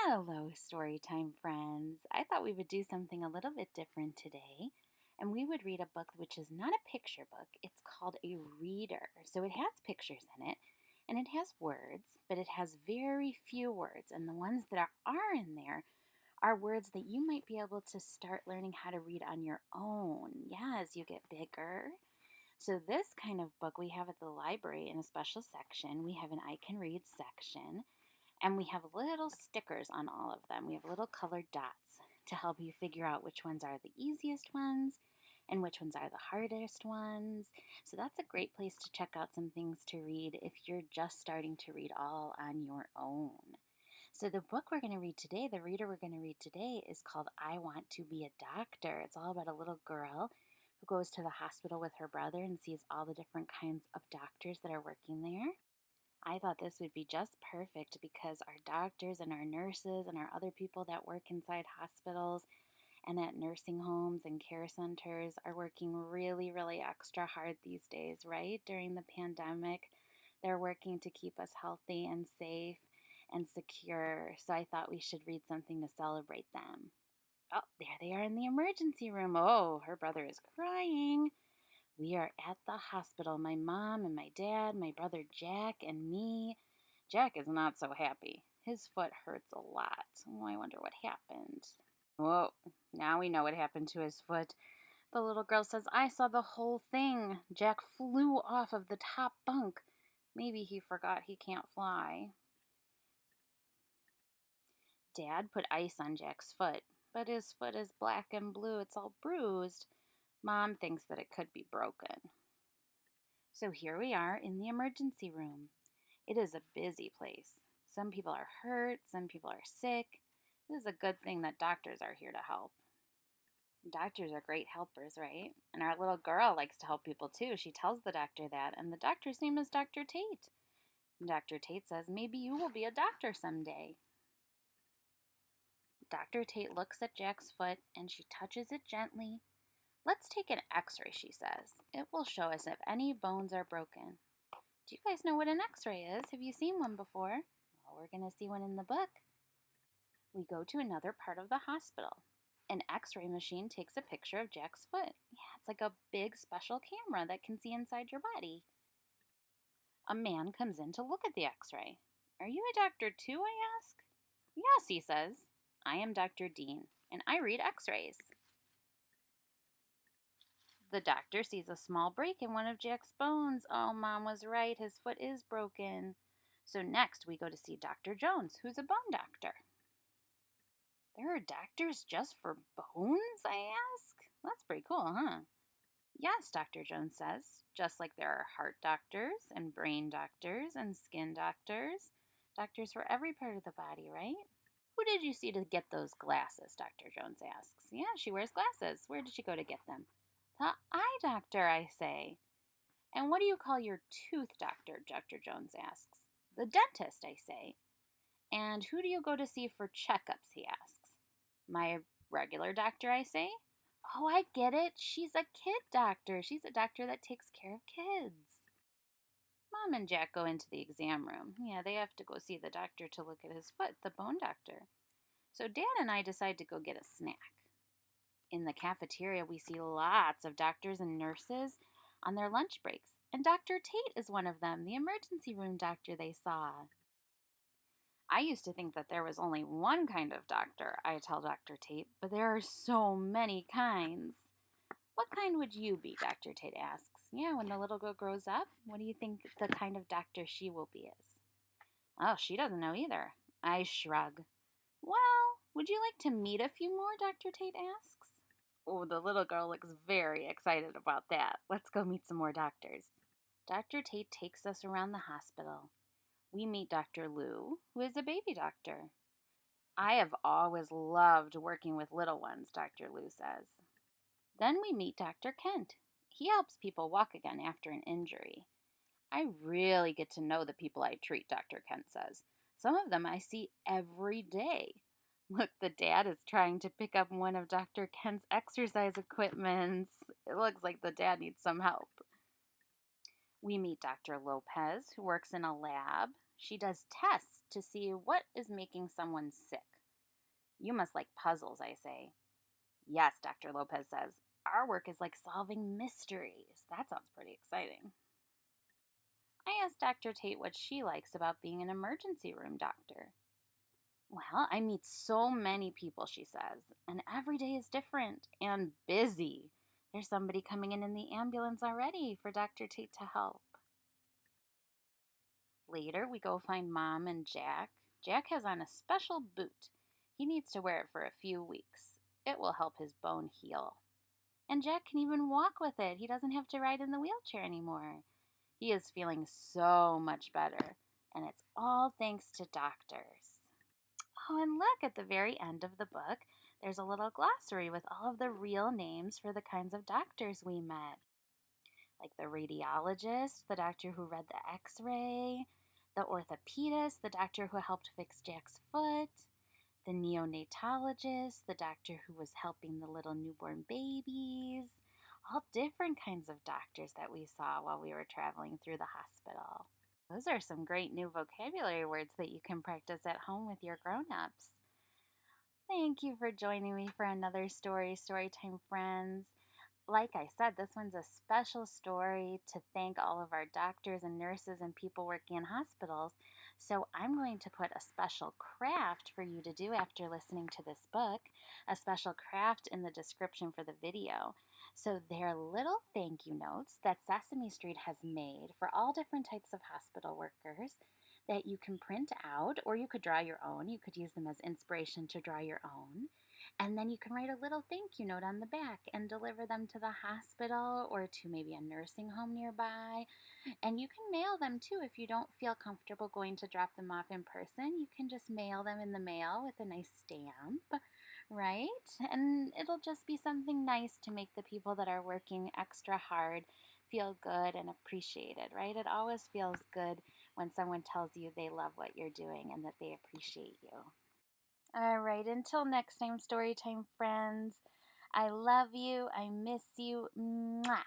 Hello, Storytime friends. I thought we would do something a little bit different today, and we would read a book which is not a picture book. It's called a reader. So it has pictures in it, and it has words, but it has very few words, and the ones that are in there are words that you might be able to start learning how to read on your own, yeah, as you get bigger. So this kind of book we have at the library in a special section. We have an I Can Read section. And we have little stickers on all of them. We have little colored dots to help you figure out which ones are the easiest ones and which ones are the hardest ones. So that's a great place to check out some things to read if you're just starting to read all on your own. So the book we're going to read today, the reader we're going to read today, is called I Want to Be a Doctor. It's all about a little girl who goes to the hospital with her brother and sees all the different kinds of doctors that are working there. I thought this would be just perfect because our doctors and our nurses and our other people that work inside hospitals and at nursing homes and care centers are working really, really extra hard these days, right? During the pandemic, they're working to keep us healthy and safe and secure. So I thought we should read something to celebrate them. Oh, there they are in the emergency room. Oh, her brother is crying. We are at the hospital. My mom and my dad, my brother Jack, and me. Jack is not so happy. His foot hurts a lot. Oh, I wonder what happened. Whoa, now we know what happened to his foot. The little girl says, I saw the whole thing. Jack flew off of the top bunk. Maybe he forgot he can't fly. Dad put ice on Jack's foot, but his foot is black and blue. It's all bruised. Mom thinks that it could be broken. So here we are in the emergency room. It is a busy place. Some people are hurt, some people are sick. This is a good thing that doctors are here to help. Doctors are great helpers, right? And our little girl likes to help people too. She tells the doctor that, and the doctor's name is Dr. Tate. And Dr. Tate says, maybe you will be a doctor someday. Dr. Tate looks at Jack's foot and she touches it gently. Let's take an x-ray, she says. It will show us if any bones are broken. Do you guys know what an x-ray is? Have you seen one before? Well, we're going to see one in the book. We go to another part of the hospital. An x-ray machine takes a picture of Jack's foot. Yeah, it's like a big special camera that can see inside your body. A man comes in to look at the x-ray. Are you a doctor too, I ask? Yes, he says. I am Dr. Dean, and I read x-rays. The doctor sees a small break in one of Jack's bones. Oh, Mom was right. His foot is broken. So next we go to see Dr. Jones, who's a bone doctor. There are doctors just for bones, I ask? That's pretty cool, huh? Yes, Dr. Jones says, just like there are heart doctors and brain doctors and skin doctors. Doctors for every part of the body, right? Who did you see to get those glasses, Dr. Jones asks. Yeah, she wears glasses. Where did she go to get them? The eye doctor, I say. And what do you call your tooth doctor, Dr. Jones asks. The dentist, I say. And who do you go to see for checkups, he asks. My regular doctor, I say. Oh, I get it. She's a kid doctor. She's a doctor that takes care of kids. Mom and Jack go into the exam room. Yeah, they have to go see the doctor to look at his foot, the bone doctor. So Dad and I decide to go get a snack. In the cafeteria, we see lots of doctors and nurses on their lunch breaks. And Dr. Tate is one of them, the emergency room doctor they saw. I used to think that there was only one kind of doctor, I tell Dr. Tate, but there are so many kinds. What kind would you be, Dr. Tate asks. Yeah, when the little girl grows up, what do you think the kind of doctor she will be is? Oh, she doesn't know either. I shrug. Well, would you like to meet a few more, Dr. Tate asks. Oh, the little girl looks very excited about that. Let's go meet some more doctors. Dr. Tate takes us around the hospital. We meet Dr. Lou, who is a baby doctor. I have always loved working with little ones, Dr. Lou says. Then we meet Dr. Kent. He helps people walk again after an injury. I really get to know the people I treat, Dr. Kent says. Some of them I see every day. Look, the dad is trying to pick up one of Dr. Kent's exercise equipments. It looks like the dad needs some help. We meet Dr. Lopez, who works in a lab. She does tests to see what is making someone sick. You must like puzzles, I say. Yes, Dr. Lopez says. Our work is like solving mysteries. That sounds pretty exciting. I asked Dr. Tate what she likes about being an emergency room doctor. Well, I meet so many people, she says, and every day is different and busy. There's somebody coming in the ambulance already for Dr. Tate to help. Later, we go find Mom and Jack. Jack has on a special boot. He needs to wear it for a few weeks. It will help his bone heal. And Jack can even walk with it. He doesn't have to ride in the wheelchair anymore. He is feeling so much better, and it's all thanks to doctors. Oh, and look, at the very end of the book, there's a little glossary with all of the real names for the kinds of doctors we met. Like the radiologist, the doctor who read the x ray, the orthopedist, the doctor who helped fix Jack's foot, the neonatologist, the doctor who was helping the little newborn babies. All different kinds of doctors that we saw while we were traveling through the hospital. Those are some great new vocabulary words that you can practice at home with your grown-ups. Thank you for joining me for another Storytime, friends. Like I said, this one's a special story to thank all of our doctors and nurses and people working in hospitals. So I'm going to put a special craft for you to do after listening to this book, a special craft in the description for the video. So they're little thank you notes that Sesame Street has made for all different types of hospital workers that you can print out, or you could draw your own. You could use them as inspiration to draw your own. And then you can write a little thank you note on the back and deliver them to the hospital or to maybe a nursing home nearby. And you can mail them too if you don't feel comfortable going to drop them off in person. You can just mail them in the mail with a nice stamp, right? And it'll just be something nice to make the people that are working extra hard feel good and appreciated, right? It always feels good when someone tells you they love what you're doing and that they appreciate you. All right, until next time, Storytime friends. I love you. I miss you. Mwah.